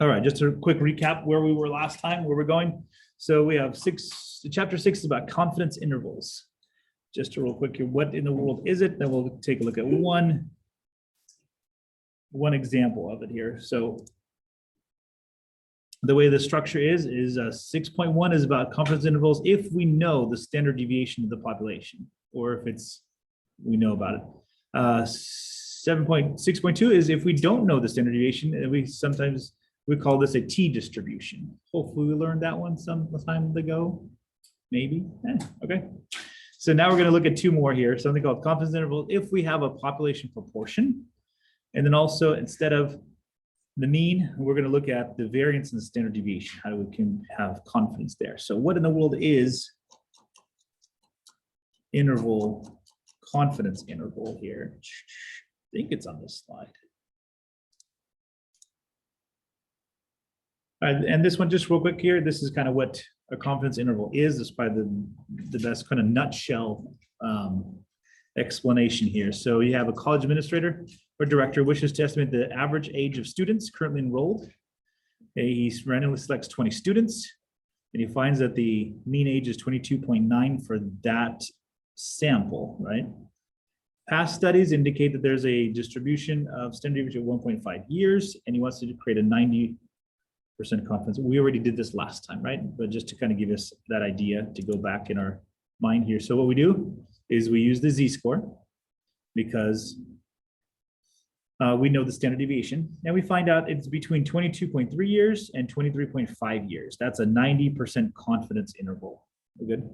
All right, just a quick recap where we were last time, where we're going. So we have chapter 6 is about confidence intervals. Just a real quick here, what in the world is it? Then we'll take a look at one example of it here. So the way the structure is 6.1 is about confidence intervals if we know the standard deviation of the population, or if we know about it. 7.6.2 is if we don't know the standard deviation, and we call this a T distribution. Hopefully we learned that one some time ago, maybe. Okay. So now we're going to look at two more here, something called confidence interval if we have a population proportion. And then also, instead of the mean, we're going to look at the variance and the standard deviation, how we can have confidence there. So what in the world is confidence interval here? I think it's on this slide. All right, and this one, just real quick here, this is kind of what a confidence interval is. This is probably the best kind of nutshell explanation here. So you have a college administrator or director wishes to estimate the average age of students currently enrolled. He randomly selects 20 students, and he finds that the mean age is 22.9 for that sample, right? Past studies indicate that there's a distribution of standard deviation of 1.5 years, and he wants to create a 90% confidence. We already did this last time, right? But just to kind of give us that idea to go back in our mind here. So what we do is we use the z-score because we know the standard deviation, and we find out it's between 22.3 years and 23.5 years. That's a 90% confidence interval. We're good.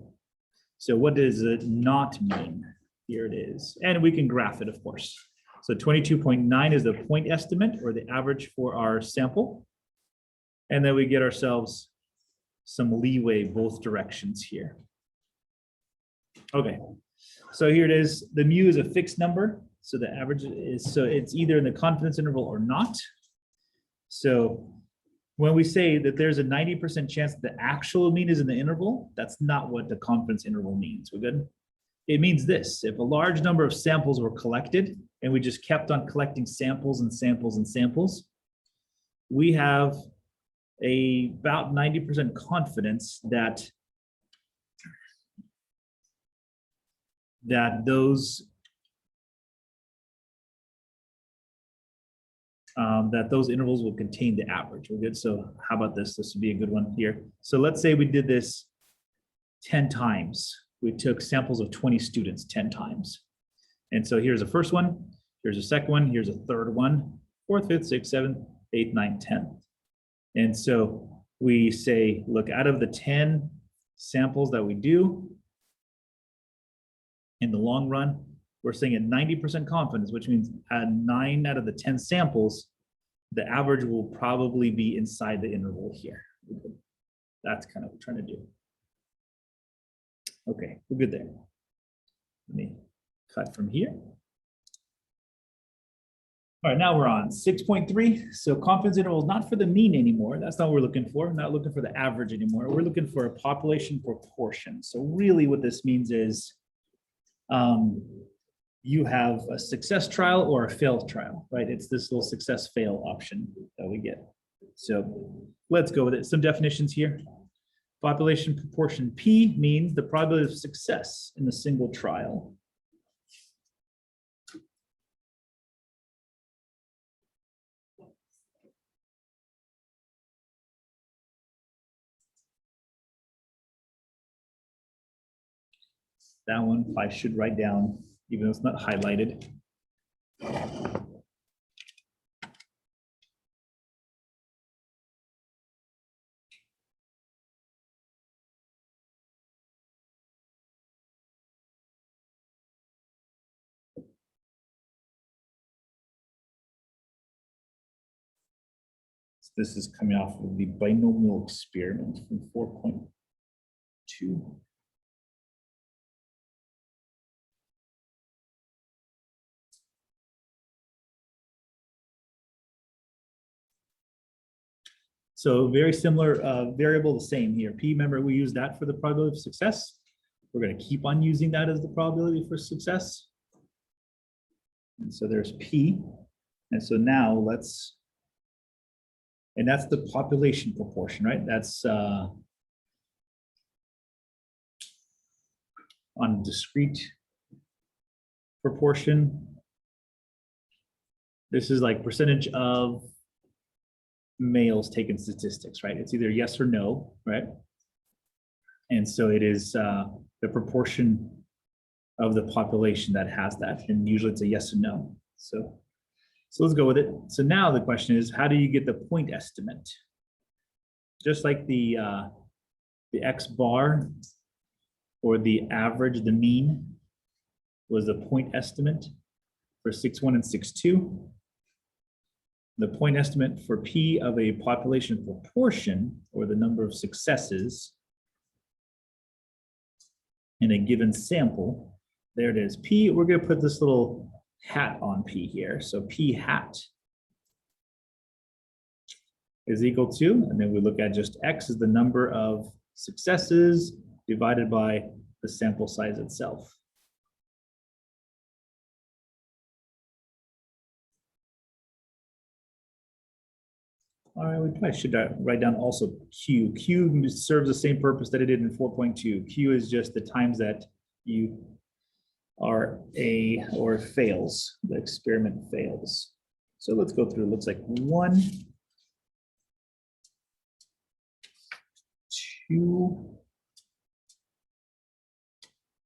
So what does it not mean? Here it is. And we can graph it, of course. So 22.9 is the point estimate or the average for our sample. And then we get ourselves some leeway both directions here. Okay, so here it is. The mu is a fixed number. So the average is, so it's either in the confidence interval or not. So when we say that there's a 90% chance that the actual mean is in the interval, that's not what the confidence interval means. We're good? It means this: if a large number of samples were collected and we just kept on collecting samples and samples and samples, we have about 90% confidence that those intervals will contain the average. We're good. So how about this? This would be a good one here. So let's say we did this 10 times. We took samples of 20 students 10 times. And so here's the first one, here's a second one, here's a third one, fourth, fifth, sixth, seventh, eighth, ninth, 10th. And so we say, look, out of the 10 samples that we do, in the long run, we're saying at 90% confidence, which means at 9 out of the 10 samples, the average will probably be inside the interval here. That's kind of what we're trying to do. Okay, we're good there. Let me cut from here. All right, now we're on 6.3. So confidence interval is not for the mean anymore. That's not what we're looking for. We're not looking for the average anymore. We're looking for a population proportion. So really what this means is you have a success trial or a failed trial, right? It's this little success fail option that we get. So let's go with it. Some definitions here. Population proportion P means the probability of success in a single trial. That one I should write down, even though it's not highlighted. This is coming off of the binomial experiment from 4.2. So very similar variable, the same here. P, remember we use that for the probability of success. We're going to keep on using that as the probability for success. And so there's P. And so now let's And that's the population proportion, right? That's on discrete proportion. This is like percentage of males taken statistics, right? It's either yes or no, right? And so it is the proportion of the population that has that. And usually it's a yes or no. So let's go with it. So now the question is, how do you get the point estimate? Just like the X bar or the average, the mean was the point estimate for 6.1 and 6.2. The point estimate for P of a population proportion, or the number of successes in a given sample, there it is. P, we're going to put this little hat on P here. So P hat is equal to, and then we look at just X is the number of successes divided by the sample size itself. All right, we probably should write down also Q. Q serves the same purpose that it did in 4.2. Q is just the times that you are or fails, the experiment fails. So let's go through, it looks like 1, 2,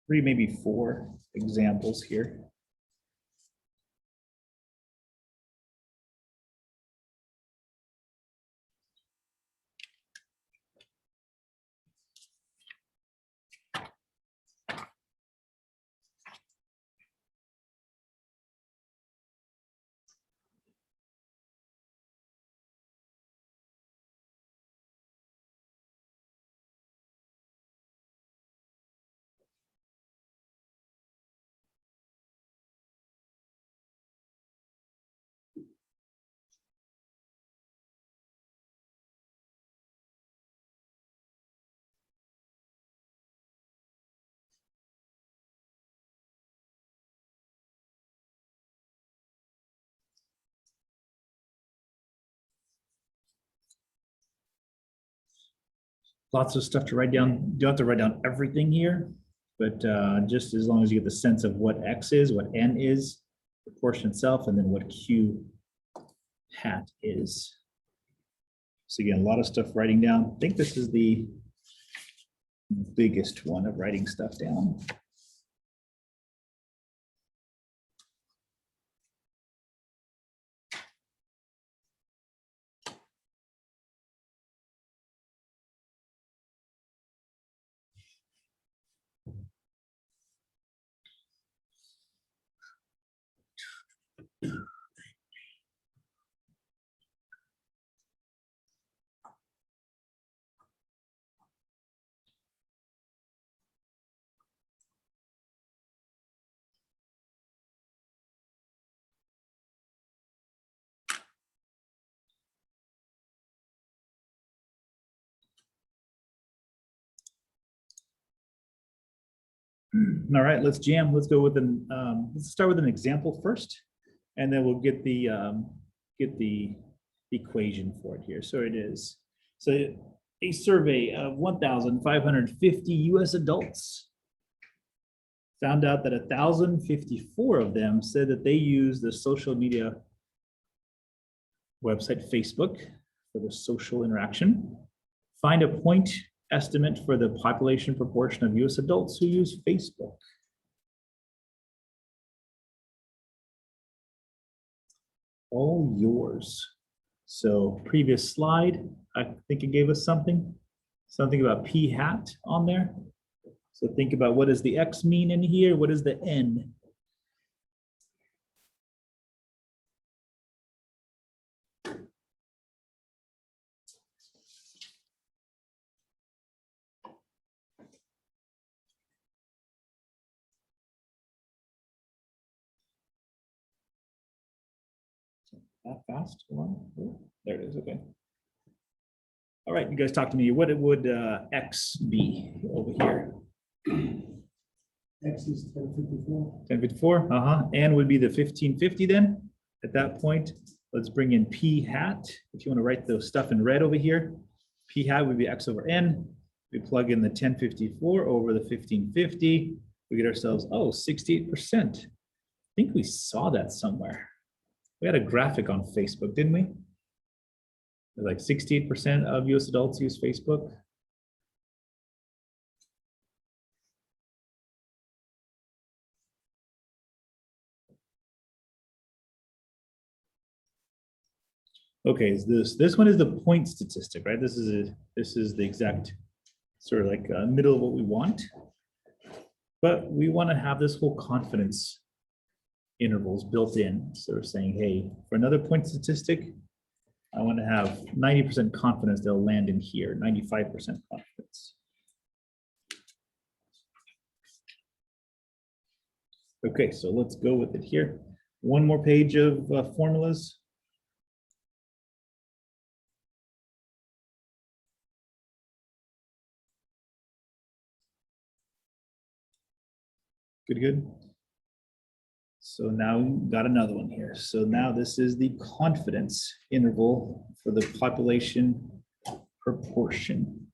3, maybe 4 examples here. Lots of stuff to write down. You don't have to write down everything here, but just as long as you get the sense of what X is, what N is, the portion itself, and then what Q hat is. So again, a lot of stuff writing down. I think this is the biggest one of writing stuff down. All right, let's jam. Let's go with let's start with an example first, and then we'll get the equation for it here. So it is, so a survey of 1,550 US adults found out that 1,054 of them said that they use the social media website Facebook for the social interaction. Find a point estimate for the population proportion of US adults who use Facebook. All yours. So previous slide, I think it gave us something about P hat on there. So think about, what does the X mean in here? What is the N? That fast? There it is, okay. All right, you guys talk to me. What would X be over here? X is 1054. 1054, N would be the 1550 then, at that point. Let's bring in p hat. If you want to write those stuff in red over here, p hat would be x over n. We plug in the 1054 over the 1550. We get ourselves, oh, 68%. I think we saw that somewhere. We had a graphic on Facebook, didn't we? Like 68% of US adults use Facebook. Okay, so this one is the point statistic, right? This is the exact sort of like middle of what we want. But we want to have this whole confidence intervals built in. So we're saying, hey, for another point statistic, I want to have 90% confidence they'll land in here, 95% confidence. Okay, so let's go with it here. One more page of formulas. Good. So now we got another one here. So now this is the confidence interval for the population proportion.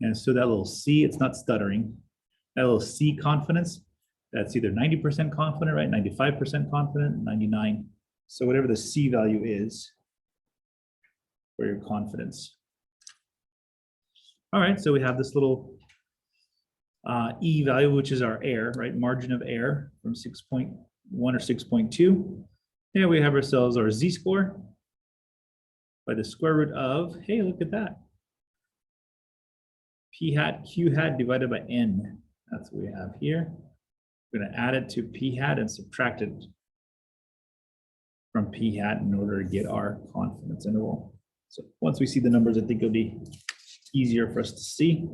And so that little C, it's not stuttering. That little C confidence, that's either 90% confident, right? 95% confident, 99. So whatever the C value is for your confidence. All right, so we have this little E value, which is our error, right? Margin of error from 6.1 or 6.2. Here we have ourselves our Z-score by the square root of, hey, look at that. P hat, Q hat divided by N. That's what we have here. We're going to add it to P hat and subtract it from P hat in order to get our confidence interval. So once we see the numbers, I think it'll be easier for us to see.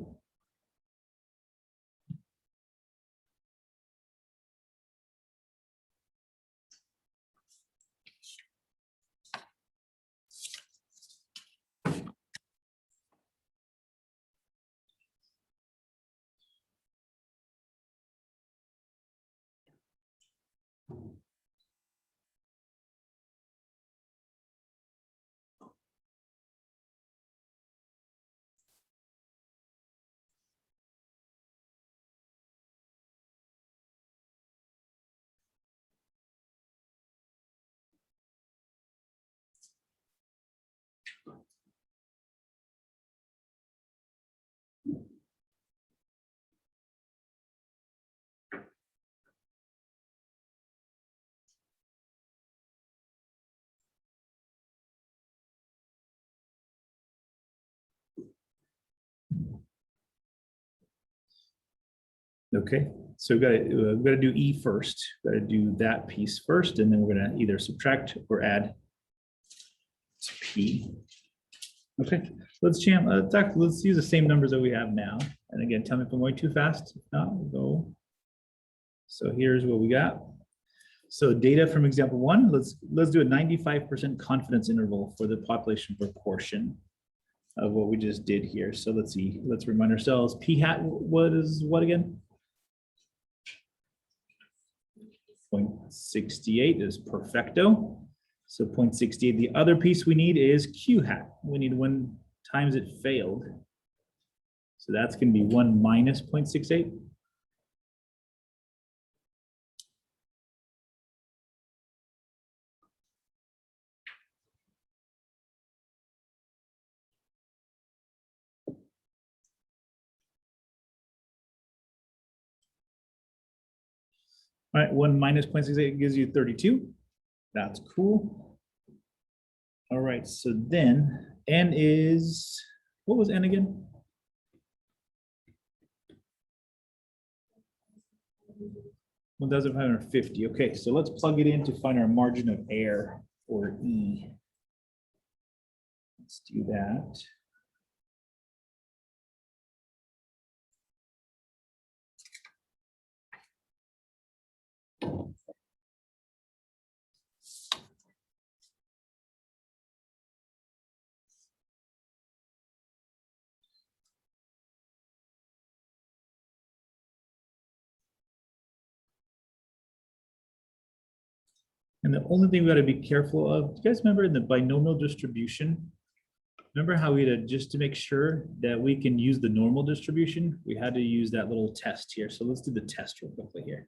Okay, so we've got to do E first. Got to do that piece first, and then we're going to either subtract or add to P. Okay, let's use the same numbers that we have now. And again, tell me if I'm going too fast. If not, we'll go. So here's what we got. So data from example one. Let's do a 95% confidence interval for the population proportion of what we just did here. So let's see. Let's remind ourselves. P hat. What is what again? 0.68 is perfecto. So 0.68, the other piece we need is Q hat. We need when times it failed. So that's going to be 1 minus 0.68. All right, 1 minus 0.68 gives you 32. That's cool. All right, so then N is, what was N again? $1,550. Okay, so let's plug it in to find our margin of error, or E. Let's do that. And the only thing we gotta be careful of, do you guys remember in the binomial distribution? Remember how we had, just to make sure that we can use the normal distribution, we had to use that little test here. So let's do the test real quickly here.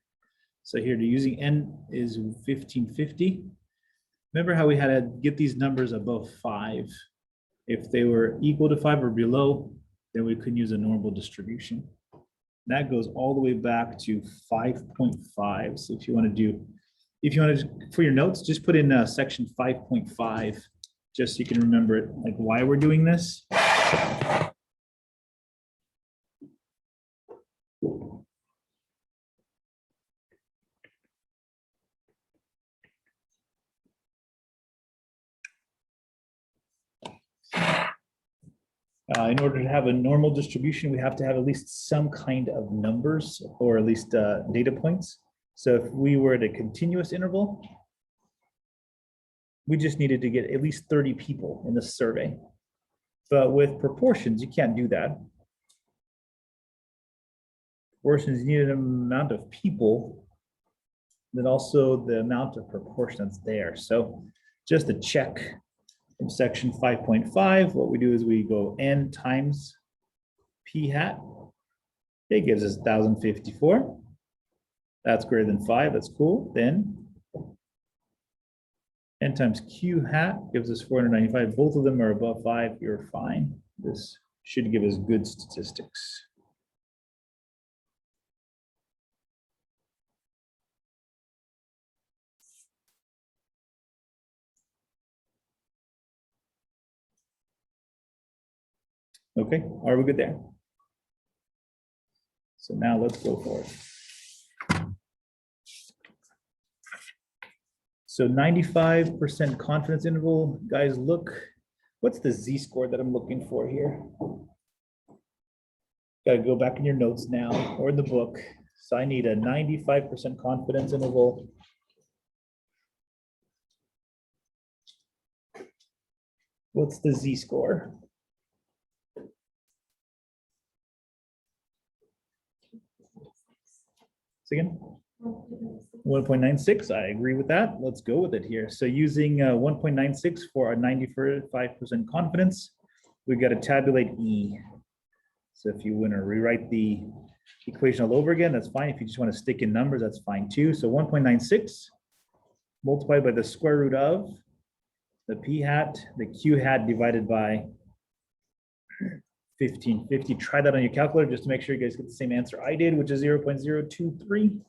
So here, using n is 1550. Remember how we had to get these numbers above 5. If they were equal to 5 or below, then we couldn't use a normal distribution. That goes all the way back to 5.5. So if you want to, for your notes, just put in section 5.5, just so you can remember it, like why we're doing this. In order to have a normal distribution, we have to have at least some kind of numbers, or at least data points. So if we were at a continuous interval, we just needed to get at least 30 people in the survey. But with proportions, you can't do that. Proportions, you need an amount of people, then also the amount of proportion that's there. So just to check from section 5.5, what we do is we go n times p hat. It gives us 1054. That's greater than 5. That's cool. Then n times q hat gives us 495. Both of them are above 5. You're fine. This should give us good statistics. Okay, are we good there? So now let's go for it. So 95% confidence interval, guys, look, what's the z-score that I'm looking for here? Got to go back in your notes now or in the book. So I need a 95% confidence interval. What's the z-score? Again, 1.96. I agree with that. Let's go with it here. So using 1.96 for our 95% confidence, we've got to tabulate E. So if you want to rewrite the equation all over again, that's fine. If you just want to stick in numbers, that's fine too. So 1.96 multiplied by the square root of the p hat, the q hat divided by 1550. Try that on your calculator just to make sure you guys get the same answer I did, which is 0.023.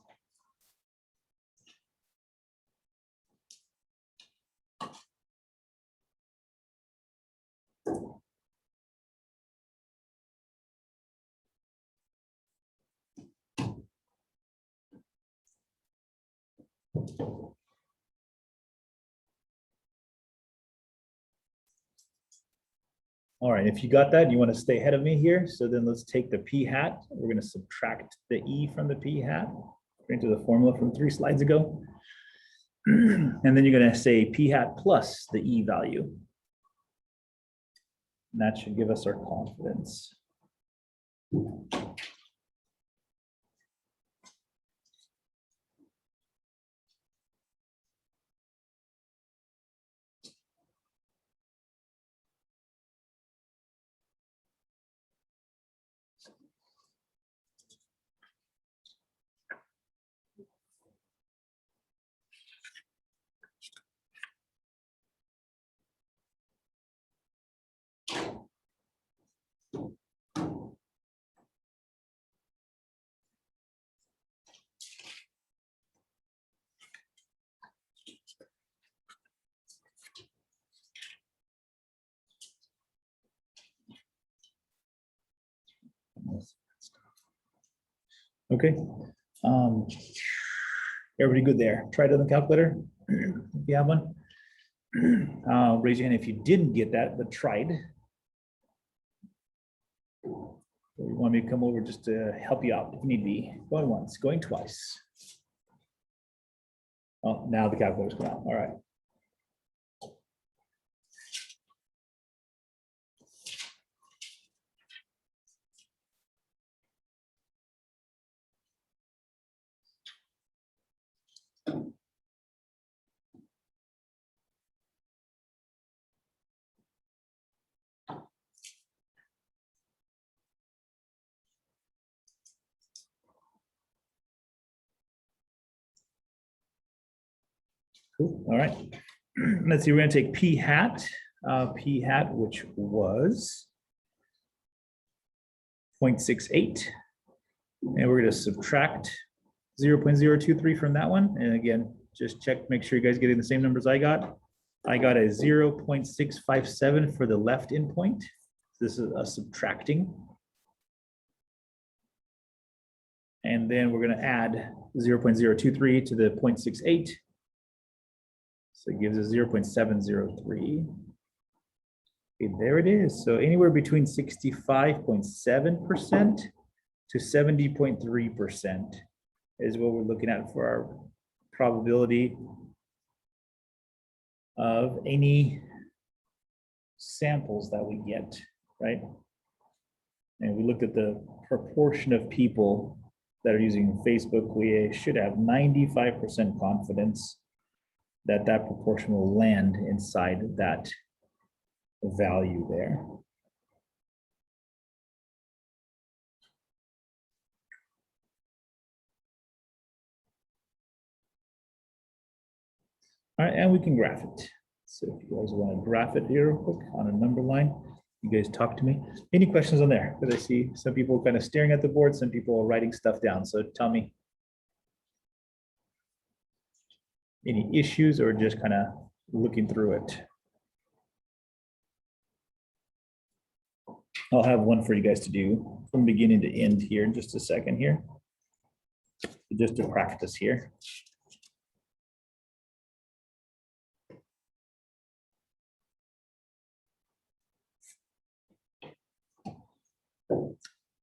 All right, if you got that, you want to stay ahead of me here. So then let's take the p hat. We're going to subtract the e from the p hat into the formula from 3 slides ago. And then you're going to say p hat plus the e value. And that should give us our confidence. Okay. Everybody good there? Try it on the calculator if you have one. Raise your hand if you didn't get that, but tried. You want me to come over just to help you out if need be. Going once, going twice. Oh, now the calculator's come out. All right. Cool. All right. Let's see. We're going to take P hat, which was 0.68. And we're going to subtract 0.023 from that one. And again, just check, make sure you guys are getting the same numbers I got. I got a 0.657 for the left endpoint. This is a subtracting. And then we're going to add 0.023 to the 0.68. So it gives us 0.703. Okay, there it is. So anywhere between 65.7% to 70.3% is what we're looking at for our probability of any samples that we get, right? And we looked at the proportion of people that are using Facebook. We should have 95% confidence that that proportion will land inside that value there. All right, and we can graph it. So if you guys want to graph it here real quick on a number line, you guys talk to me. Any questions on there? Because I see some people kind of staring at the board, some people are writing stuff down. So tell me any issues or just kind of looking through it. I'll have one for you guys to do from beginning to end here in just a second here, just to practice here.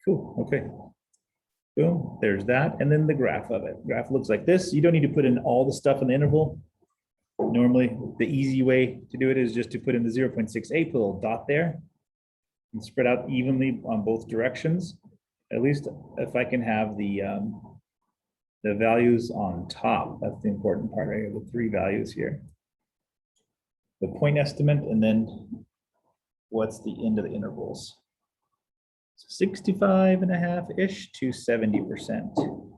Cool, okay. Boom, there's that. And then the graph of it. Graph looks like this. You don't need to put in all the stuff in the interval. Normally, the easy way to do it is just to put in the 0.68, put a little dot there, and spread out evenly on both directions. At least if I can have the values on top, that's the important part right here, the three values here. The point estimate, and then what's the end of the intervals. 65.5-ish to 70%.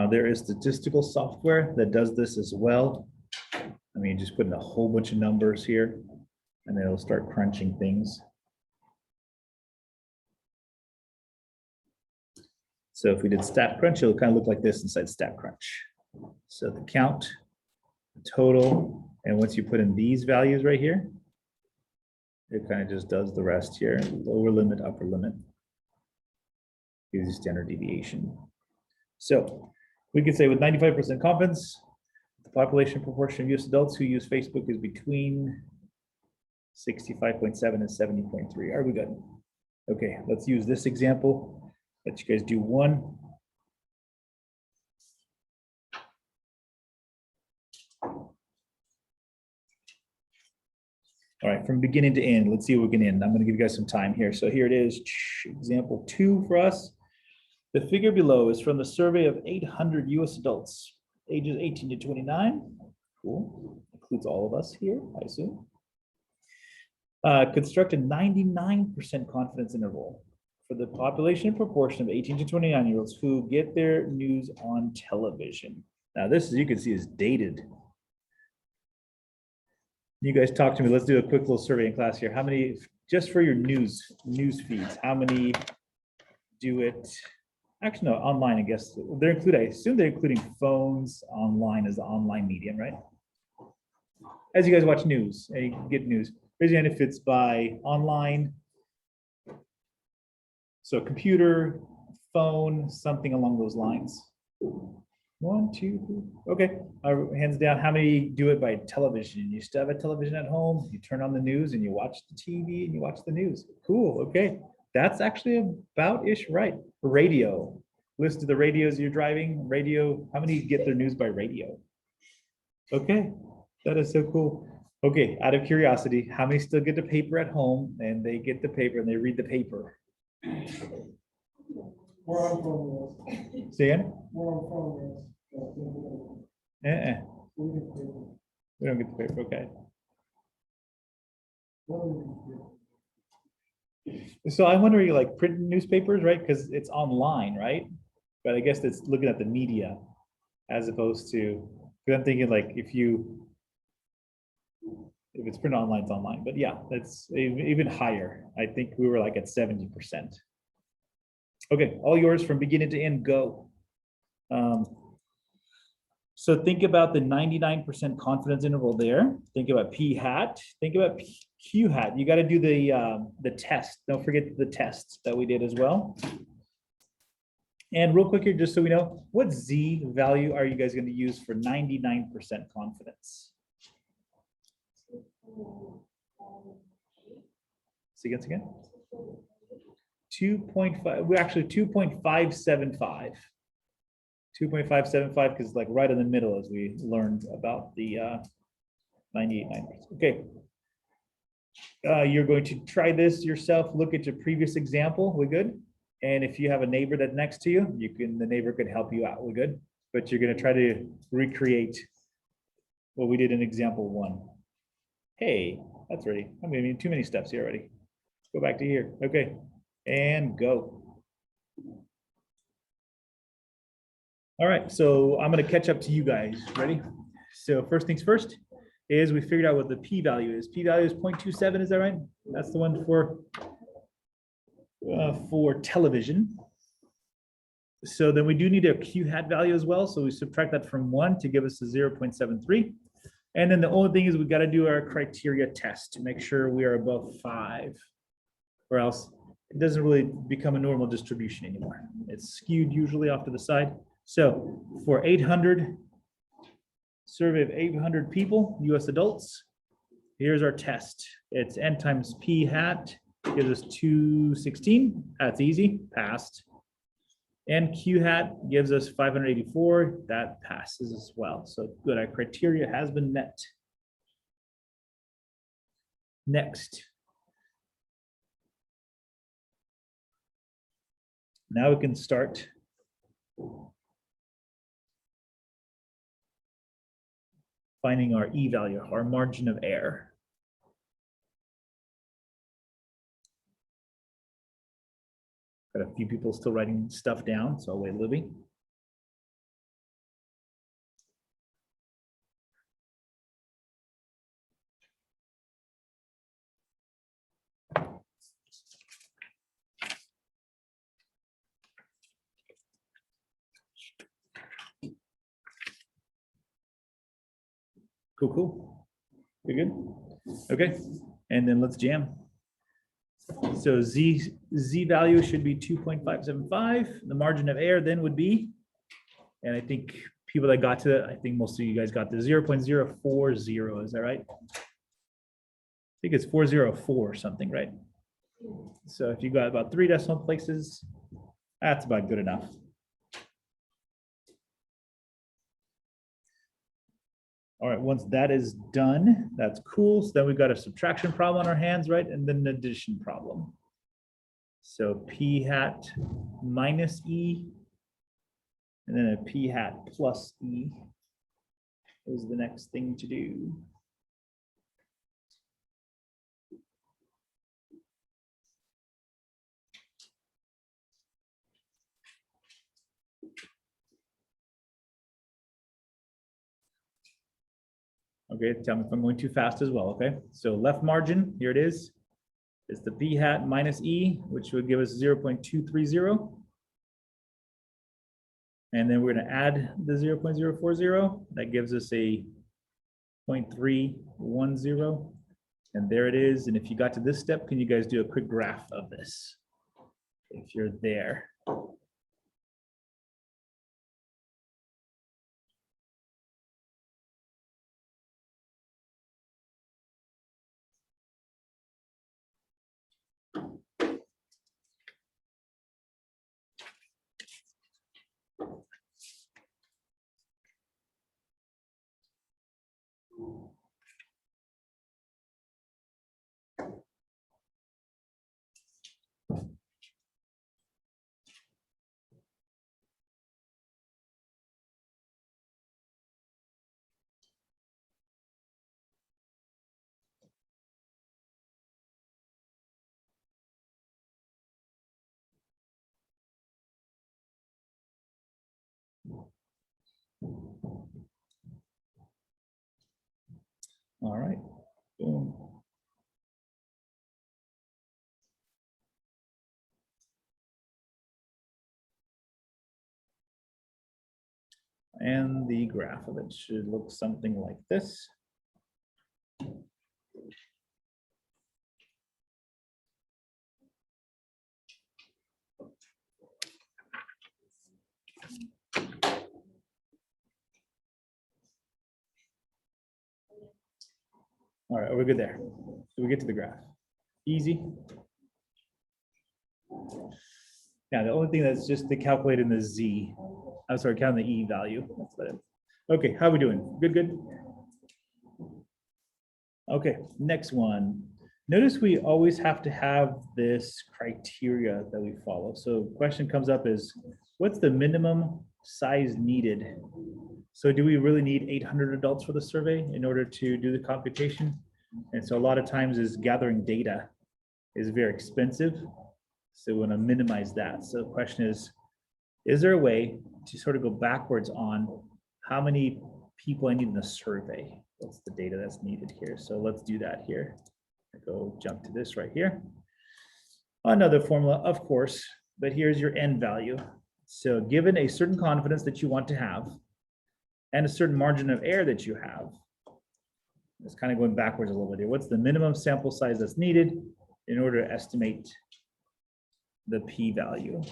There is statistical software that does this as well. I mean, just put in a whole bunch of numbers here, and it'll start crunching things. So if we did stat crunch, it'll kind of look like this inside stat crunch. So the count, total, and once you put in these values right here, it kind of just does the rest here. Lower limit, upper limit. Gives you standard deviation. So we could say with 95% confidence, the population proportion of US adults who use Facebook is between 65.7 and 70.3. Are we good? Okay, let's use this example. Let you guys do one. All right, from beginning to end, let's see what we can end. I'm going to give you guys some time here. So here it is, example 2 for us. The figure below is from the survey of 800 US adults, ages 18 to 29. Cool, includes all of us here, I assume. Construct a 99% confidence interval for the population proportion of 18 to 29-year-olds who get their news on television. Now this, as you can see, is dated. You guys talk to me. Let's do a quick little survey in class here. How many, just for your news feeds, how many do it? Actually, no, online, I guess. They're included, I assume they're including phones online as the online medium, right? As you guys watch news and you get news, raise your hand if it's by online. So computer, phone, something along those lines. 1, 2, 3. Okay, hands down. How many do it by television? You still have a television at home, you turn on the news and you watch the TV and you watch the news. Cool, okay. That's actually about-ish right. Radio, listen to the radios you're driving. Radio, how many get their news by radio? Okay, that is so cool. Okay, out of curiosity, how many still get the paper at home and they get the paper and they read the paper? We're on phone. Say again? We're on phone. We don't get the paper, okay. So I'm wondering, like, print newspapers, right? Because it's online, right? But I guess it's looking at the media as opposed to, because I'm thinking like if it's print online, it's online. But yeah, that's even higher. I think we were like at 70%. Okay, all yours from beginning to end, go. So think about the 99% confidence interval there. Think about P hat. Think about Q hat. You got to do the test. Don't forget the tests that we did as well. And real quick here, just so we know, what Z value are you guys going to use for 99% confidence? See again. 2.5. We're actually 2.575. 2.575 because like right in the middle as we learned about the 98.9%. Okay. You're going to try this yourself. Look at your previous example. We good? And if you have a neighbor that's next to you, the neighbor could help you out. We good? But you're going to try to recreate what we did in example 1. Hey, that's ready. I'm going to need too many steps here already. Let's go back to here. Okay. And go. All right, so I'm gonna catch up to you guys. Ready? So first things first is we figured out what the p-value is. P-value is 0.27, is that right? That's the one for television. So then we do need a q hat value as well. So we subtract that from 1 to give us a 0.73. And then the only thing is we gotta do our criteria test to make sure we are above 5, or else it doesn't really become a normal distribution anymore. It's skewed usually off to the side. So for 800, survey of 800 people, US adults, here's our test. It's N times P hat, gives us 216. That's easy, passed. And Q hat gives us 584. That passes as well. So good, our criteria has been met. Next. Now we can start finding our E value, our margin of error. Got a few people still writing stuff down, so I'll wait, Libby. Cool, cool. We good? Okay, and then let's jam. So Z value should be 2.575. The margin of error then would be, and I think people that got to, I think most of you guys got to 0.040. Is that right? I think it's 404 or something, right? So if you got about 3 decimal places, that's about good enough. All right, once that is done, that's cool. So then we've got a subtraction problem on our hands, right? And then an addition problem. So P hat minus E, and then a P hat plus E is the next thing to do. Okay, tell me if I'm going too fast as well, okay? So left margin, here it is. It's the P hat minus E, which would give us 0.230. And then we're gonna add the 0.040. That gives us a 0.310. And there it is. And if you got to this step, can you guys do a quick graph of this? If you're there. All right. Boom. And the graph of it should look something like this. All right, we're good there. So we get to the graph. Easy. Yeah, the only thing that's just to calculate in the Z. I'm sorry, count the E value. That's about it. Okay, how are we doing? Good, good. Okay, next one. Notice we always have to have this criteria that we follow. So question comes up is, what's the minimum size needed? So do we really need 800 adults for the survey in order to do the computation? And so a lot of times is gathering data is very expensive. So we want to minimize that. So the question is there a way to sort of go backwards on how many people I need in the survey? What's the data that's needed here? So let's do that here. I go jump to this right here. Another formula, of course, but here's your N value. So given a certain confidence that you want to have and a certain margin of error that you have, it's kind of going backwards a little bit here. What's the minimum sample size that's needed in order to estimate the p-value?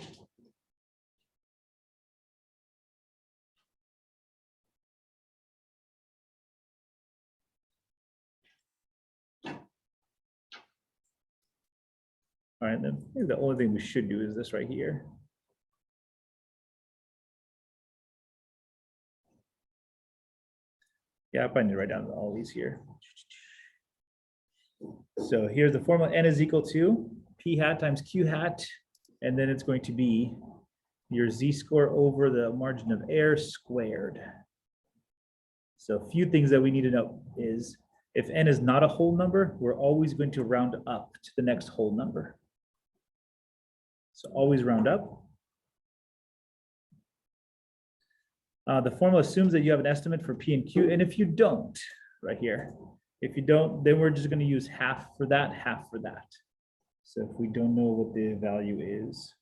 All right, then maybe the only thing we should do is this right here. Yeah, I probably need to write down all these here. So here's the formula. N is equal to p hat times q hat, and then it's going to be your z-score over the margin of error squared. So a few things that we need to know is if n is not a whole number, we're always going to round up to the next whole number. So always round up. The formula assumes that you have an estimate for P and Q, and if you don't, right here, if you don't, then we're just going to use half for that, half for that. So if we don't know what the value is,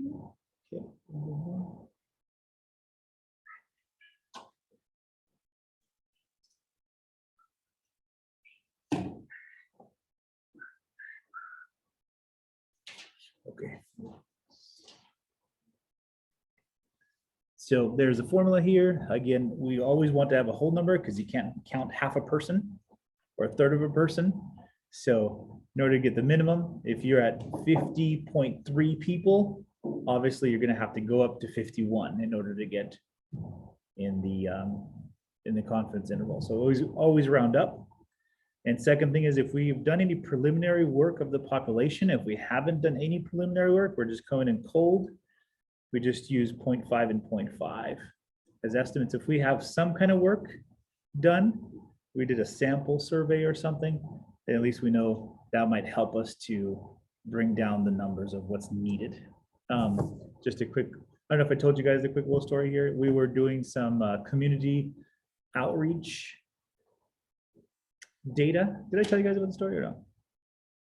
Okay. So there's a formula here. Again, we always want to have a whole number because you can't count half a person or a third of a person. So in order to get the minimum, if you're at 50.3 people, obviously you're going to have to go up to 51 in order to get in the confidence interval. So always round up. And second thing is, if we've done any preliminary work of the population, if we haven't done any preliminary work, we're just coming in cold. We just use 0.5 and 0.5 as estimates. If we have some kind of work done, we did a sample survey or something, then at least we know that might help us to bring down the numbers of what's needed. Just a quick, I don't know if I told you guys the quick little story here. We were doing some community outreach data. Did I tell you guys about the story or no?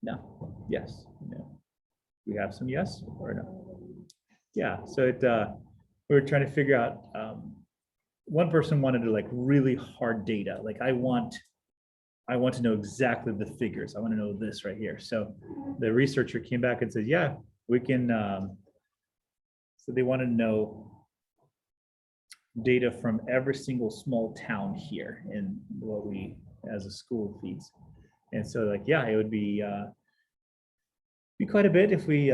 No. Yes. No. We have some yes or no? Yeah. So we were trying to figure out. One person wanted to like really hard data. Like I want to know exactly the figures. I want to know this right here. So the researcher came back and said, yeah, we can. So they want to know data from every single small town here in what we as a school feeds. And so like, yeah, it would be quite a bit if we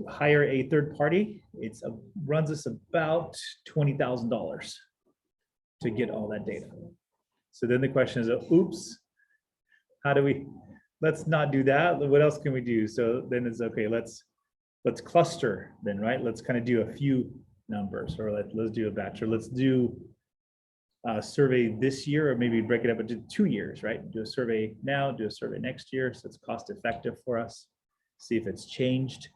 hire a third party. It's runs us about $20,000 to get all that data. So then the question is, oops, how do we, let's not do that. What else can we do? So then it's okay, let's cluster then, right? Let's kind of do a few numbers, or let's do a batch, or let's do a survey this year, or maybe break it up into 2 years, right? Do a survey now, do a survey next year. So it's cost effective for us. See if it's changed.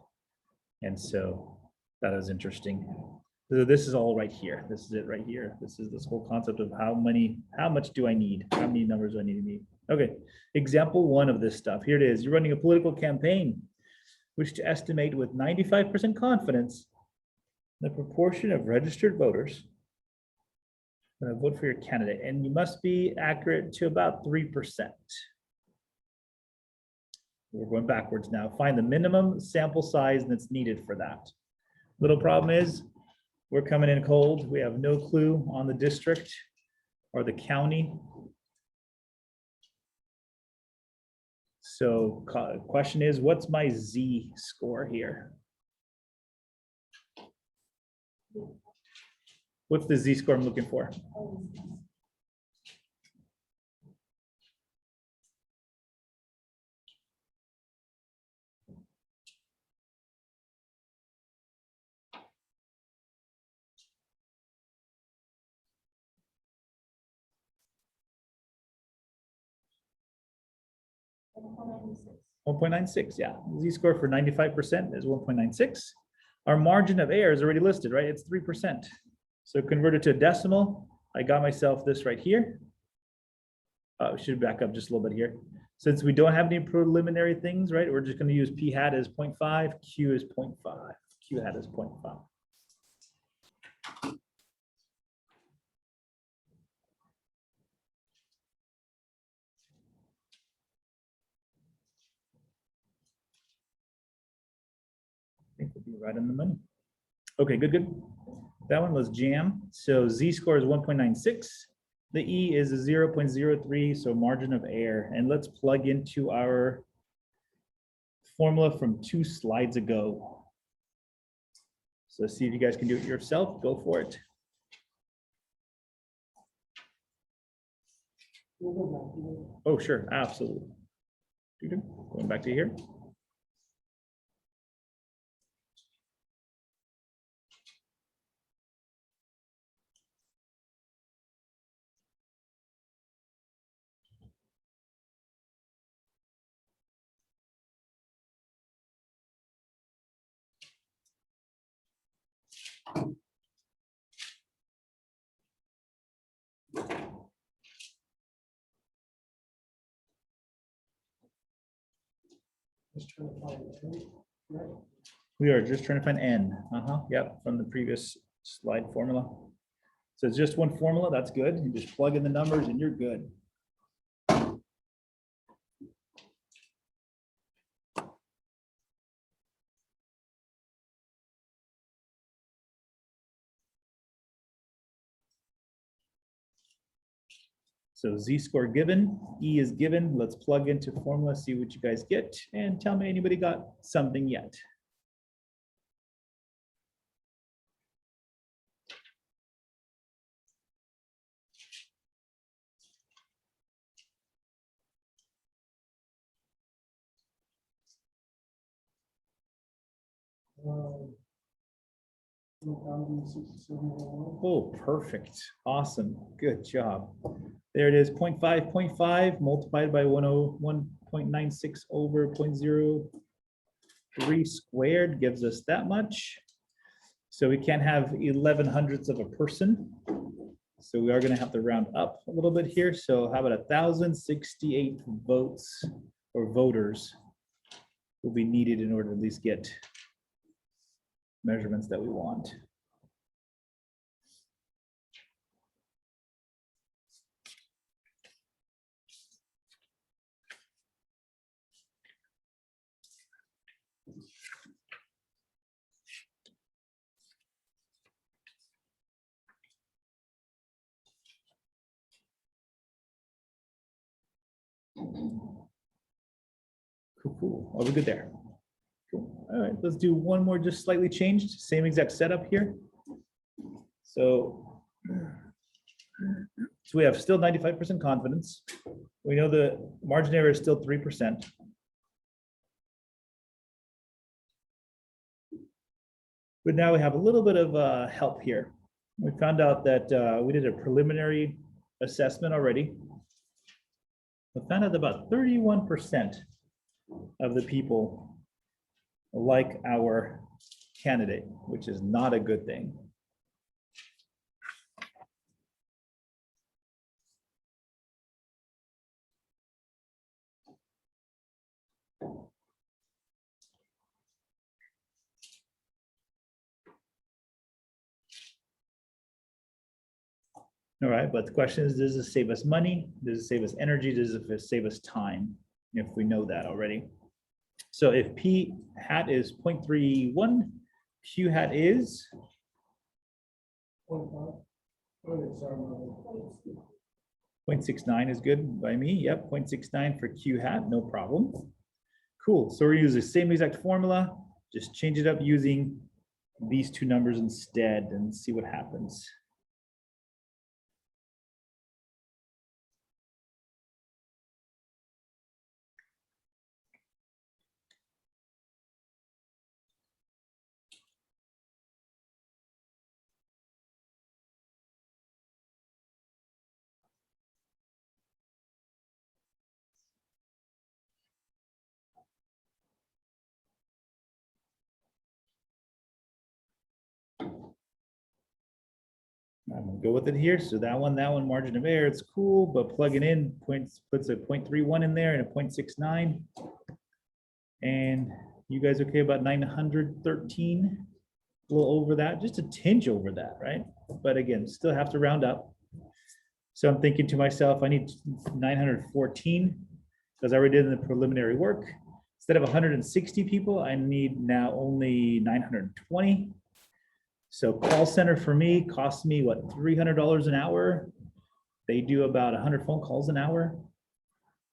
And so that is interesting. So this is all right here. This is it right here. This is this whole concept of how much do I need? How many numbers do I need to meet? Okay, example 1 of this stuff. Here it is. You're running a political campaign, which to estimate with 95% confidence the proportion of registered voters vote for your candidate, and you must be accurate to about 3%. We're going backwards now. Find the minimum sample size that's needed for that. Little problem is we're coming in cold. We have no clue on the district or the county. So question is, what's my Z-score here? What's the Z-score I'm looking for? One 1.96, yeah. Z-score for 95% is 1.96. Our margin of error is already listed, right? It's 3%. So converted to a decimal, I got myself this right here. Should back up just a little bit here. Since we don't have any preliminary things, right? We're just going to use P hat as 0.5, Q is 0.5, Q hat is 0.5. I think we'll be right on the money. Okay, good. That one was jam. So Z-score is 1.96. The E is a 0.03, so margin of error. And let's plug into our formula from 2 slides ago. So see if you guys can do it yourself. Go for it. Oh, sure, absolutely. Going back to here. Just trying to find it, right? We are just trying to find N. Yep, from the previous slide formula. So it's just one formula, that's good. You just plug in the numbers and you're good. So Z-score given, E is given. Let's plug into formula, see what you guys get, and tell me anybody got something yet. Um, 1,067. Oh, perfect. Awesome. Good job. There it is, 0.5 multiplied by 101.96 over 0.03 squared gives us that much. So we can't have 11 hundredths of a person. So we are going to have to round up a little bit here. So how about 1,068 votes or voters will be needed in order to at least get measurements that we want. Cool. Are we good there? Cool. All right, let's do one more, just slightly changed, same exact setup here. So we have still 95% confidence. We know the margin error is still 3%. But now we have a little bit of help here. We found out that we did a preliminary assessment already. We found out about 31% of the people like our candidate, which is not a good thing. All right, but the question is, does this save us money? Does it save us energy? Does it save us time? If we know that already. So if P hat is 0.31, Q hat is 0.5. Oh, sorry. 0.69 is good by me. Yep, 0.69 for Q hat, no problem. Cool, so we're using the same exact formula, just change it up using these two numbers instead and see what happens. I'm gonna go with it here. So that one, margin of error, it's cool, but plug it in, puts a 0.31 in there and a 0.69. And you guys okay about 913? A little over that, just a tinge over that, right? But again, still have to round up. So I'm thinking to myself, I need 914 because I already did the preliminary work. Instead of 160 people, I need now only 920. So call center for me costs me what, $300 an hour? They do about 100 phone calls an hour.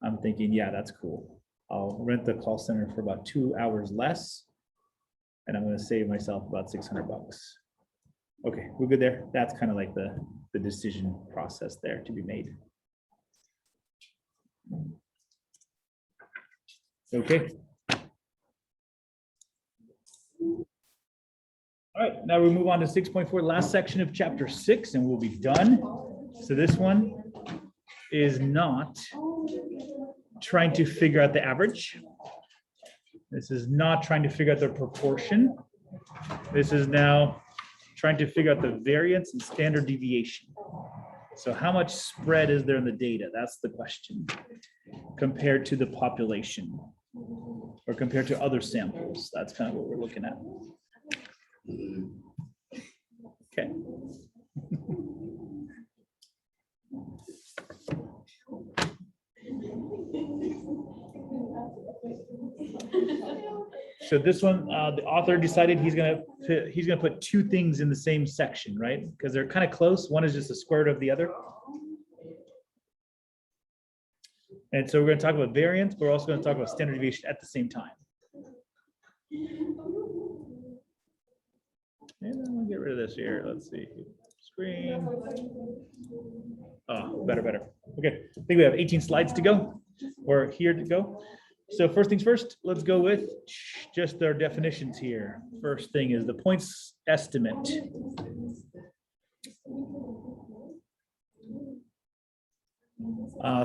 I'm thinking, yeah, that's cool. I'll rent the call center for about 2 hours less, and I'm going to save myself about 600 bucks. Okay, we're good there. That's kind of like the decision process there to be made. Okay. All right, now we move on to 6.4, last section of chapter 6, and we'll be done. So this one is not trying to figure out the average. This is not trying to figure out the proportion. This is now trying to figure out the variance and standard deviation. So how much spread is there in the data? That's the question, compared to the population. or compared to other samples. That's kind of what we're looking at. Okay. So this one, the author decided he's gonna put two things in the same section, right? Because they're kind of close. One is just a square root of the other. And so we're going to talk about variance, but we're also going to talk about standard deviation at the same time. And then we'll get rid of this here. Let's see. Screen. Oh, better. Okay, I think we have 18 slides to go, or here to go. So first things first, let's go with just our definitions here. First thing is the points estimate.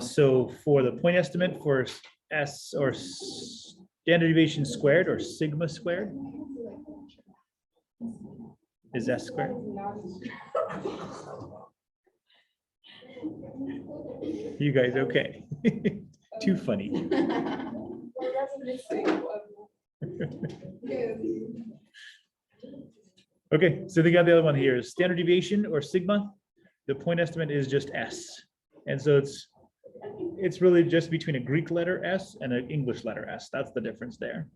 So for the point estimate for S or standard deviation squared or sigma squared is S squared. You guys okay? Too funny. Okay, so they got the other one here is standard deviation or sigma. The point estimate is just S. And so it's really just between a Greek letter S and an English letter S. That's the difference there.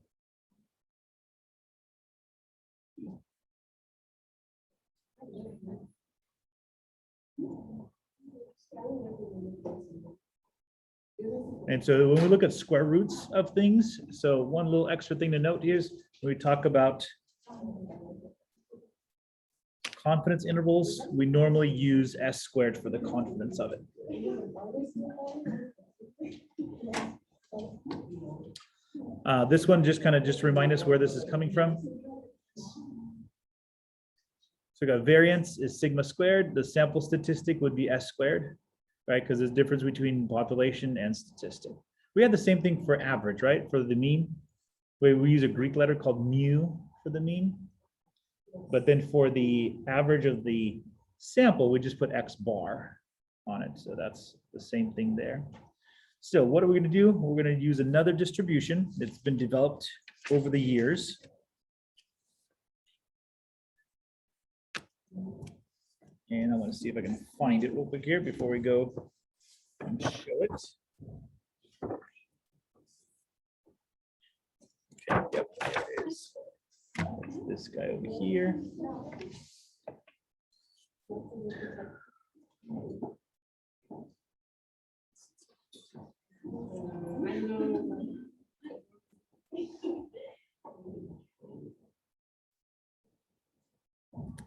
And so when we look at square roots of things, so one little extra thing to note here is when we talk about confidence intervals, we normally use S squared for the confidence of it. This one just kind of just remind us where this is coming from. So we got variance is sigma squared. The sample statistic would be S squared, right? Because there's a difference between population and statistic. We had the same thing for average, right? For the mean, we use a Greek letter called mu for the mean. But then for the average of the sample, we just put X bar on it. So that's the same thing there. So what are we going to do? We're going to use another distribution that's been developed over the years. And I want to see if I can find it real quick here before we go and show it. Okay, yep, there it is. This guy over here.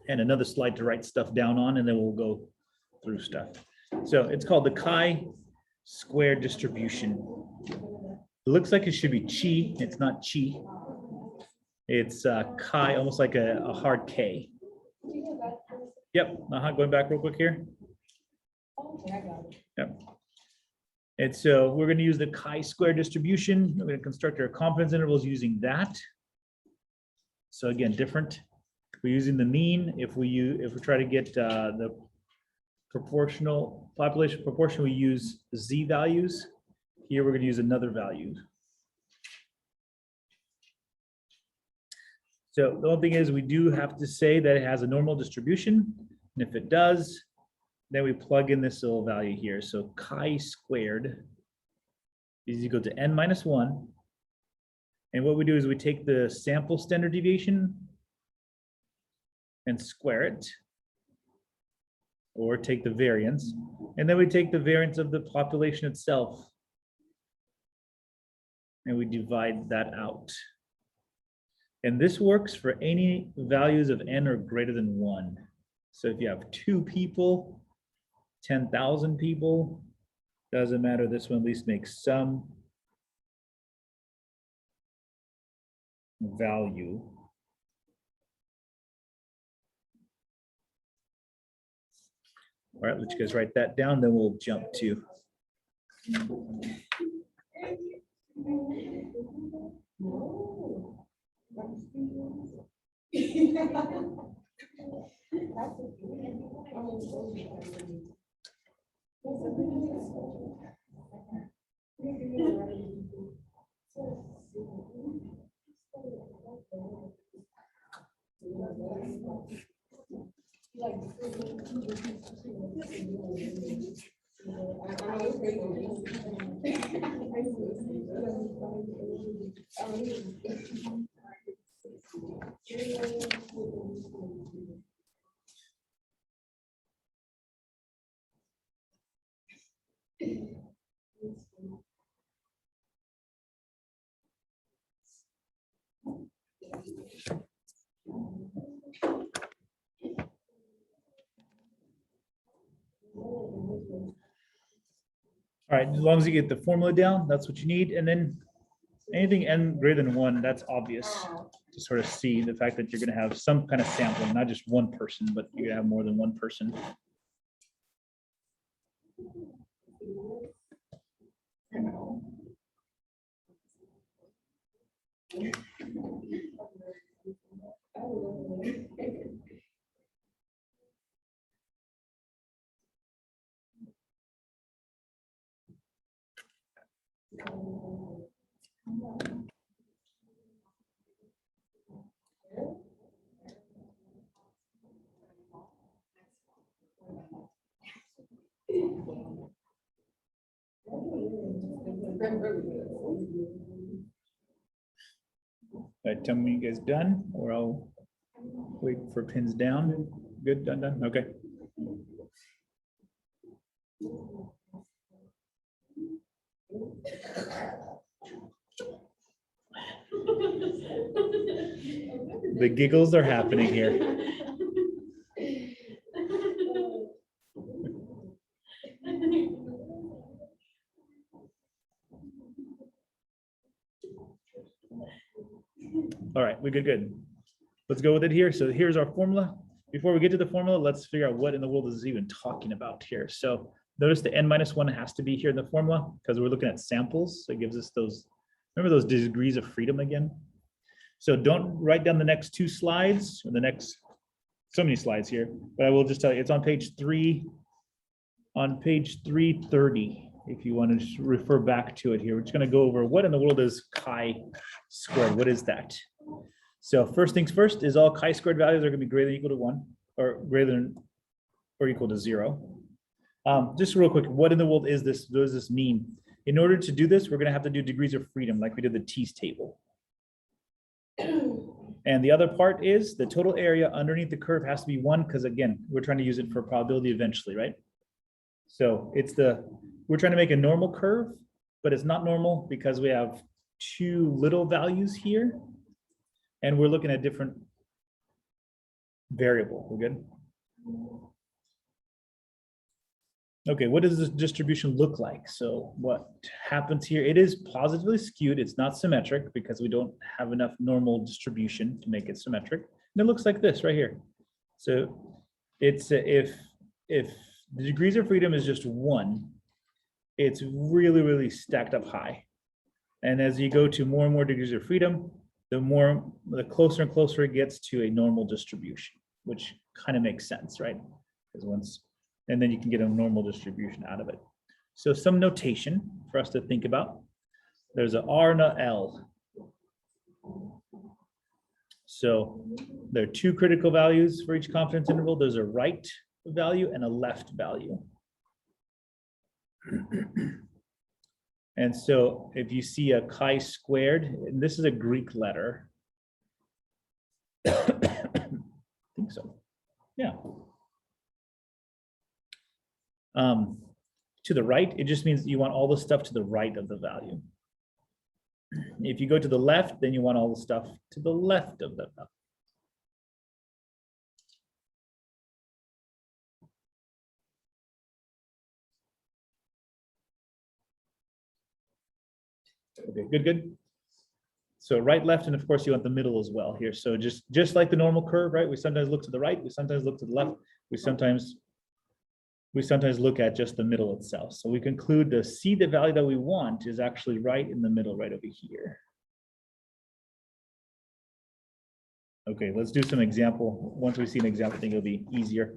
And another slide to write stuff down on, and then we'll go through stuff. So it's called the chi-square distribution. It looks like it should be chi. It's not chi. It's chi, almost like a hard K. Yep. Going back real quick here. Yep. And so we're going to use the chi-square distribution. We're going to construct our confidence intervals using that. So again, different. We're using the mean. If we try to get the proportional population proportion, we use Z values. Here we're going to use another value. So the only thing is we do have to say that it has a normal distribution. And if it does, then we plug in this little value here. So chi squared is equal to n minus 1. And what we do is we take the sample standard deviation and square it, or take the variance, and then we take the variance of the population itself and we divide that out. And this works for any values of n or greater than 1. So if you have 2 people, 10,000 people, doesn't matter, this one at least makes some value. All right, let you guys write that down, then we'll jump to. All right, as long as you get the formula down, that's what you need. And then anything n greater than 1, that's obvious to sort of see the fact that you're going to have some kind of sampling, not just one person, but you're going to have more than one person. All right, tell me you guys done, or I'll wait for pins down. Good, done, okay. The giggles are happening here. All right, we good. Let's go with it here. So here's our formula. Before we get to the formula, let's figure out what in the world is this even talking about here. So notice the n-1 has to be here in the formula because we're looking at samples. So it gives us those, remember those degrees of freedom again? So don't write down the next 2 slides or the next, so many slides here, but I will just tell you, it's on page 330. If you want to just refer back to it here, we're just going to go over what in the world is chi-squared. What is that? So first things first is all chi-squared values are going to be greater than or equal to 1 or greater than or equal to 0. Just real quick, what in the world is this? What does this mean? In order to do this, we're going to have to do degrees of freedom like we did the T's table. And the other part is the total area underneath the curve has to be 1 because again, we're trying to use it for probability eventually, right? So it's we're trying to make a normal curve, but it's not normal because we have 2 little values here and we're looking at different variable. We're good? Okay, what does this distribution look like? So what happens here, it is positively skewed. It's not symmetric because we don't have enough normal distribution to make it symmetric. And it looks like this right here. So it's if the degrees of freedom is just 1, it's really, really stacked up high. And as you go to more and more degrees of freedom, the closer and closer it gets to a normal distribution, which kind of makes sense, right? Because and then you can get a normal distribution out of it. So some notation for us to think about. There's a R and a L. So there are 2 critical values for each confidence interval. There's a right value and a left value. And so if you see a chi-squared, and this is a Greek letter. I think so. Yeah. To the right, it just means you want all the stuff to the right of the value. If you go to the left, then you want all the stuff to the left of the value. Okay, good. So right, left, and of course you want the middle as well here. So just like the normal curve, right? We sometimes look to the right, we sometimes look to the left, we sometimes look at just the middle itself. So we conclude to see the value that we want is actually right in the middle, right over here. Okay, let's do some example. Once we see an example, I think it'll be easier.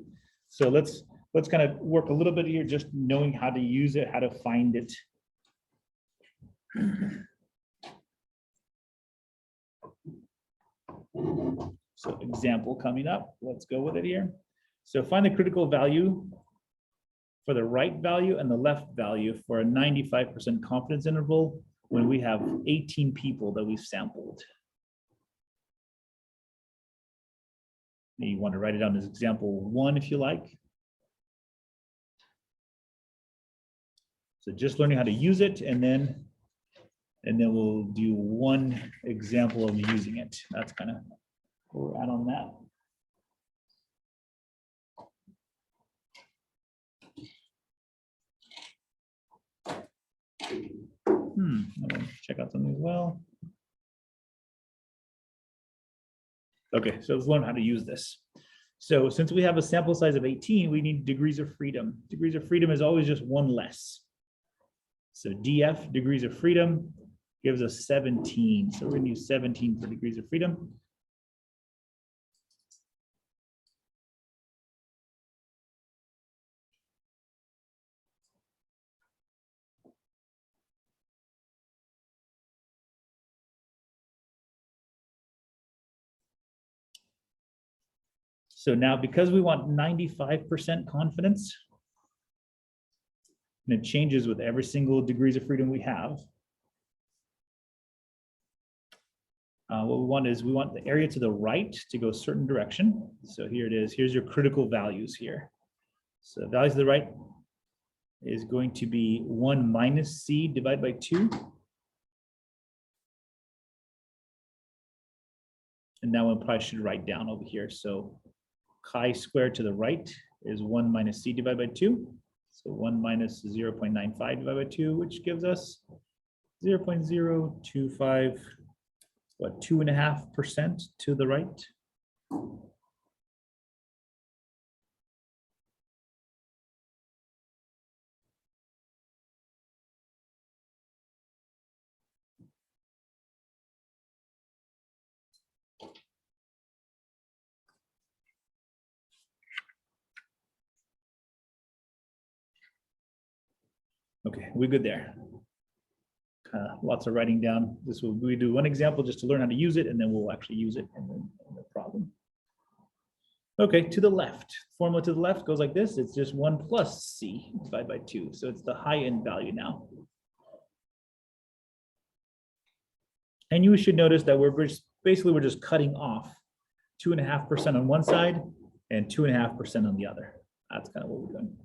So let's kind of work a little bit here, just knowing how to use it, how to find it. So example coming up, let's go with it here. So find the critical value for the right value and the left value for a 95% confidence interval when we have 18 people that we've sampled. You want to write it down as example 1 if you like. So just learning how to use it, and then we'll do one example of using it. That's kind of where we're at on that. I'll check out something as well. Okay, so let's learn how to use this. So since we have a sample size of 18, we need degrees of freedom. Degrees of freedom is always just one less. So DF, degrees of freedom, gives us 17. So we're going to use 17 for degrees of freedom. So now, because we want 95% confidence, and it changes with every single degrees of freedom we have. What we want is we want the area to the right to go a certain direction. So here it is. Here's your critical values here. So values to the right is going to be 1 minus C divided by 2. And now we probably should write down over here. So chi squared to the right is 1 minus C divided by 2. So 1 minus 0.95 divided by 2, which gives us 0.025, what, 2.5% to the right. Okay, we're good there. Lots of writing down. This will we do one example just to learn how to use it, and then we'll actually use it in the problem. Okay, to the left. Formula to the left goes like this. It's just 1 plus C divided by 2. So it's the high end value now. And you should notice that we're just cutting off 2.5% on one side and 2.5% on the other. That's kind of what we're doing.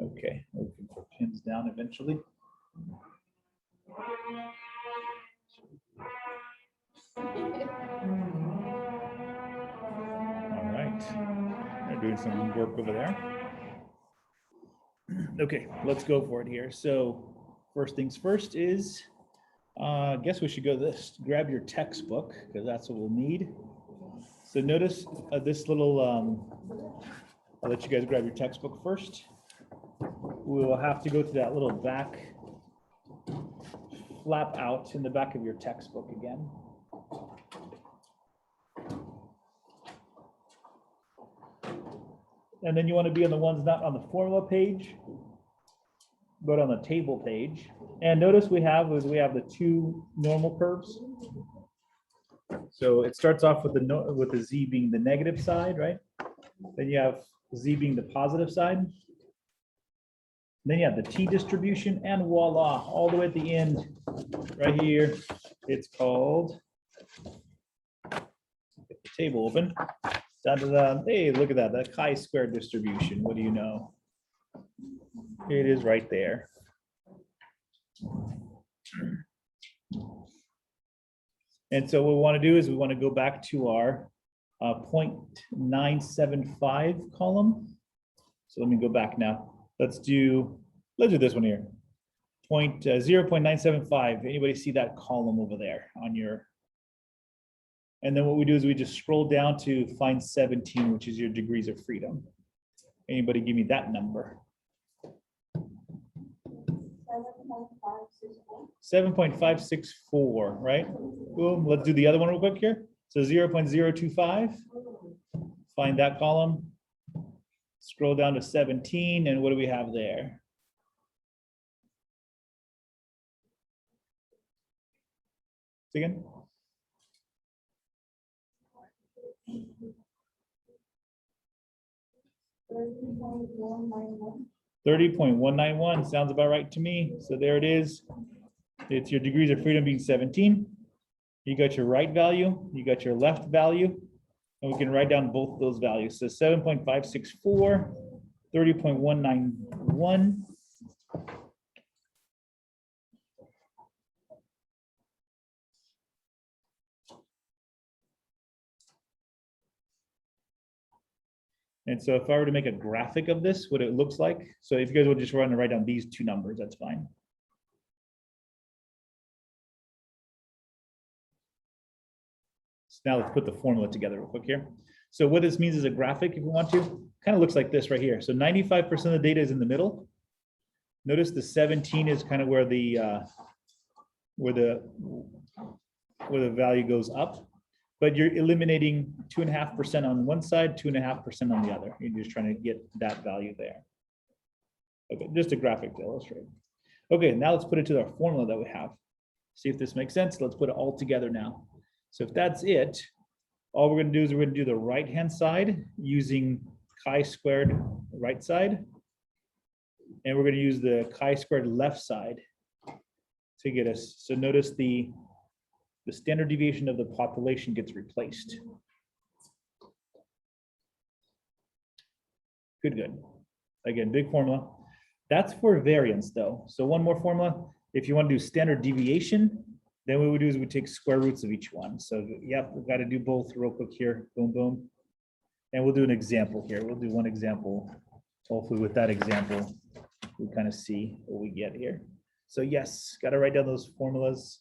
Okay, looking for pins down eventually. All right, they're doing some work over there. Okay, let's go for it here. So first things first is, I guess we should go this, grab your textbook, because that's what we'll need. So notice this little, I'll let you guys grab your textbook first. We will have to go to that little back flap out in the back of your textbook again. And then you want to be on the ones not on the formula page, but on the table page. And notice we have the two normal curves. So it starts off with the Z being the negative side, right? Then you have Z being the positive side. Then you have the T distribution, and voila, all the way at the end, right here, it's called, get the table open. Da, da, da. Hey, look at that chi-square distribution. What do you know? It is right there. And so what we want to do is we want to go back to our 0.975 column. So let me go back now. Let's do this one here. 0.975. Anybody see that column over there on your? And then what we do is we just scroll down to find 17, which is your degrees of freedom. Anybody give me that number? 7.564, right? Boom, let's do the other one real quick here. So 0.025, find that column. Scroll down to 17, and what do we have there? Again? 30.191 sounds about right to me. So there it is. It's your degrees of freedom being 17. You got your right value, you got your left value, and we can write down both those values. So 7.564, 30.191. And so if I were to make a graphic of this, what it looks like. So if you guys would just run and write down these two numbers, that's fine. So now let's put the formula together real quick here. So what this means is a graphic, if you want to, kind of looks like this right here. So 95% of the data is in the middle. Notice the 17 is kind of where the value goes up, but you're eliminating 2.5% on one side, 2.5% on the other. You're just trying to get that value there. Okay, just a graphic to illustrate. Okay, now let's put it to our formula that we have. See if this makes sense. Let's put it all together now. So if that's it, all we're going to do is we're going to do the right-hand side using chi-squared right side. And we're going to use the chi-squared left side to get us. So notice the standard deviation of the population gets replaced. Good. Again, big formula. That's for variance though. So one more formula. If you want to do standard deviation, then what we would do is we take square roots of each one. So yep, we've got to do both real quick here. Boom, boom. And we'll do an example here. We'll do one example. Hopefully with that example, we kind of see what we get here. So yes, got to write down those formulas.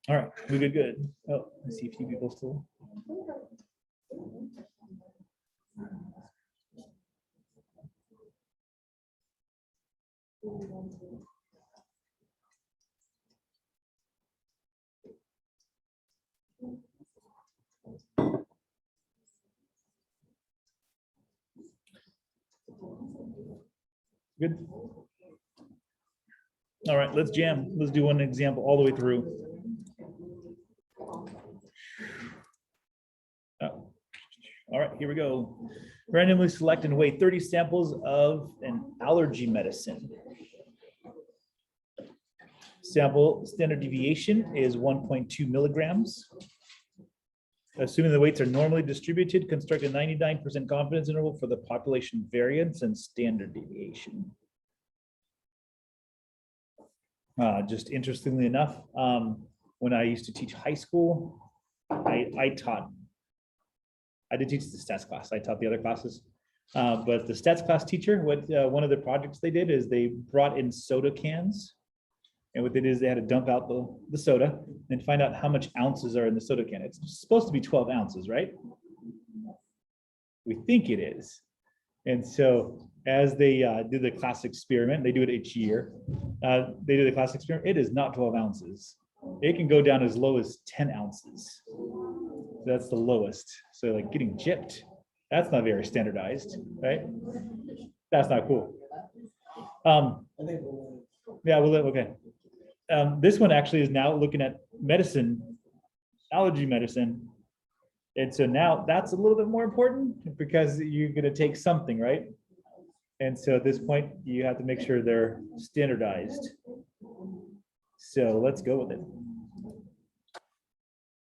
All right, we good. Oh, I see a few people still. Good. All right, let's jam. Let's do one example all the way through. Oh. All right, here we go. Randomly select and weigh 30 samples of an allergy medicine. Sample standard deviation is 1.2 milligrams. Assuming the weights are normally distributed, construct a 99% confidence interval for the population variance and standard deviation. Just interestingly enough, when I used to teach high school, I did teach the stats class. I taught the other classes. But the stats class teacher, one of the projects they did is they brought in soda cans. And what they did is they had to dump out the soda and find out how much ounces are in the soda can. It's supposed to be 12 ounces, right? We think it is. And so as they do the class experiment, they do it each year. They do the class experiment. It is not 12 ounces. It can go down as low as 10 ounces. That's the lowest. So like getting gypped, that's not very standardized, right? That's not cool. Yeah, well, okay. This one actually is now looking at medicine, allergy medicine. And so now that's a little bit more important because you're going to take something, right? And so at this point, you have to make sure they're standardized. So let's go with it.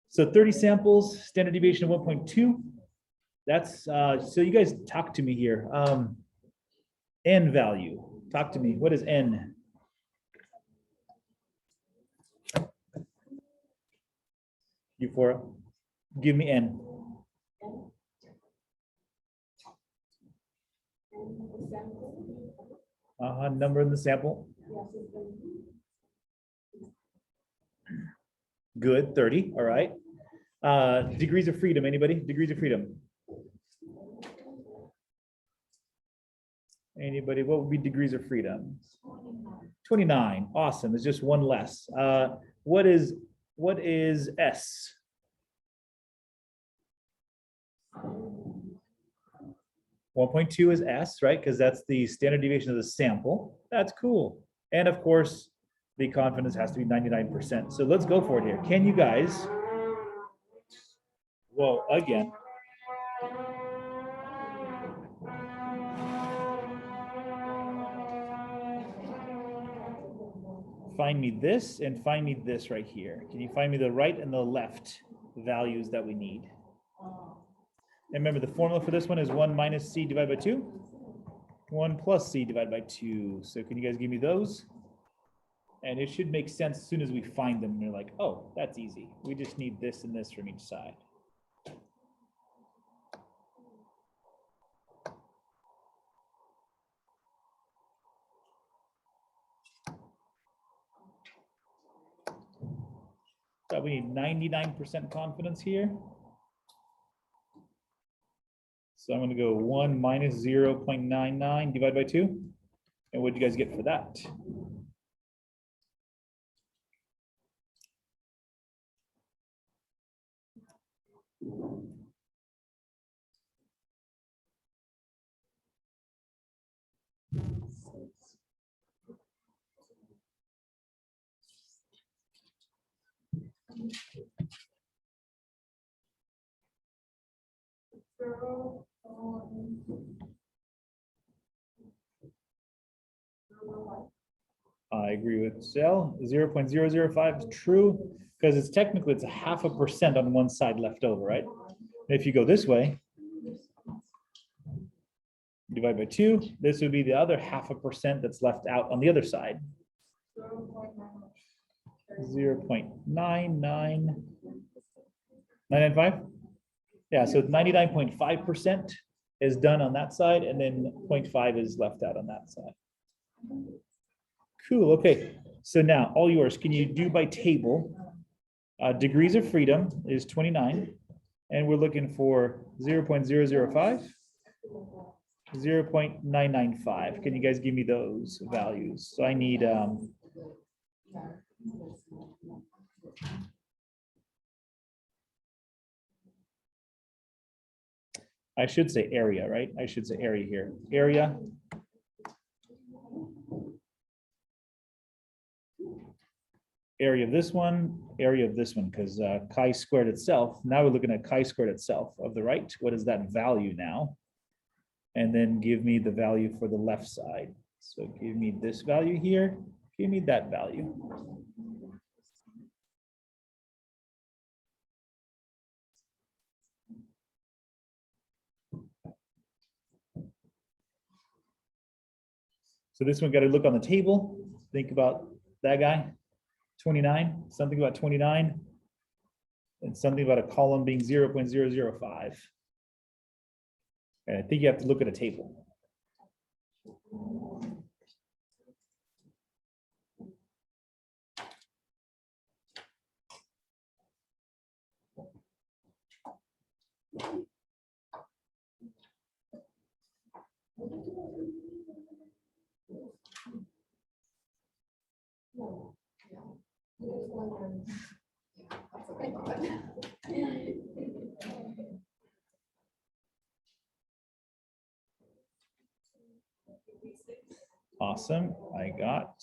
So 30 samples, standard deviation of 1.2. That's, so you guys talk to me here. N value, talk to me. What is N? Euphoria, give me N. Number in the sample. Good, 30, all right. Degrees of freedom, anybody? Degrees of freedom. Anybody, what would be degrees of freedom? 29, awesome, there's just one less. What is S? 1.2 is S, right? Because that's the standard deviation of the sample. That's cool. And of course, the confidence has to be 99%. So let's go for it here. Can you guys, well, again, find me this and find me this right here. Can you find me the right and the left values that we need? And remember, the formula for this one is 1 minus C divided by 2. 1 plus C divided by 2. So can you guys give me those? And it should make sense as soon as we find them. And you're like, oh, that's easy. We just need this and this from each side. So we need 99% confidence here. So I'm going to go 1 minus 0.99 divided by 2. And what do you guys get for that? I agree with Sal. 0.005 is true because it's technically it's a 0.5% on one side left over, right? If you go this way, divide by 2, this would be the other 0.5% that's left out on the other side. 0.995. Yeah, so 99.5% is done on that side, and then 0.5 is left out on that side. Cool, okay. So now all yours, can you do by table? Degrees of freedom is 29, and we're looking for 0.005, 0.995. Can you guys give me those values? So I need, I should say area, right? I should say area here. Area. Area of this one, because chi-squared itself, now we're looking at chi-squared itself of the right. What is that value now? And then give me the value for the left side. So give me this value here, give me that value. So this one got to look on the table. Think about that guy, 29, something about 29, and something about a column being 0.005. And I think you have to look at a table. Awesome. I got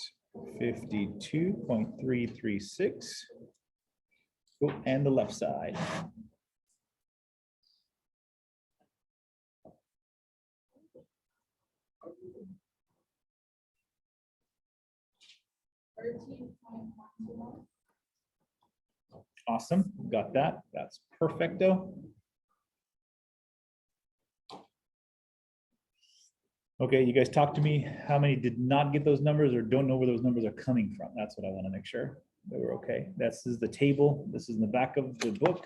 52.336. Oh, and the left side. Awesome. Got that. That's perfecto. Okay, you guys talk to me. How many did not get those numbers or don't know where those numbers are coming from? That's what I want to make sure that we're okay. This is the table. This is in the back of the book.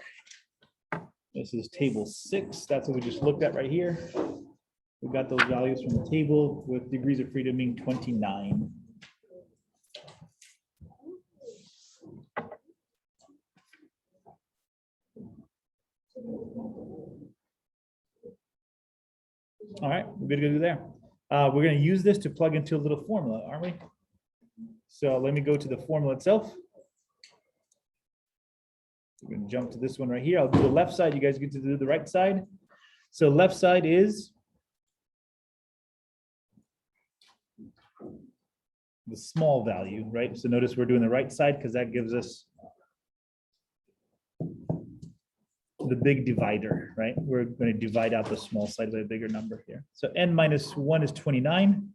This is table 6. That's what we just looked at right here. We got those values from the table with degrees of freedom being 29. All right, we're good to go there. We're going to use this to plug into a little formula, aren't we? So let me go to the formula itself. We're going to jump to this one right here. I'll do the left side. You guys get to do the right side. So left side is the small value, right? So notice we're doing the right side because that gives us the big divider, right? We're going to divide out the small side by a bigger number here. So n minus 1 is 29.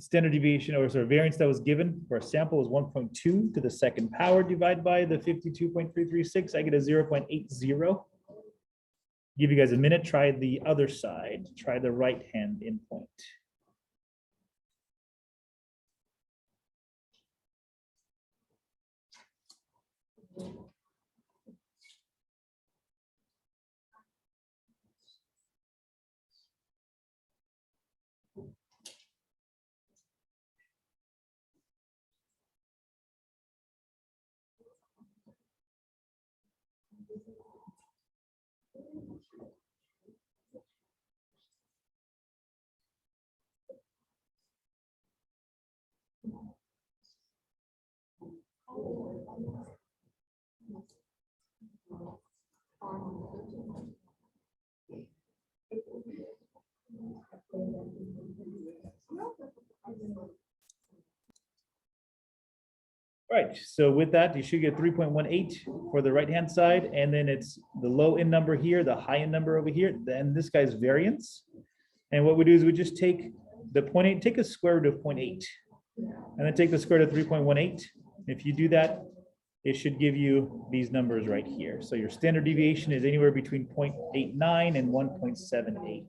Standard deviation or sort of variance that was given for a sample is 1.2 to the second power divided by the 52.336. I get a 0.80. Give you guys a minute. Try the other side. Try the right hand endpoint. Right, so with that, you should get 3.18 for the right-hand side, and then it's the low end number here, the high end number over here, then this guy's variance. And what we do is we just take the 0.8, take a square root of 0.8, and then take the square root of 3.18. If you do that, it should give you these numbers right here. So your standard deviation is anywhere between 0.89 and 1.78.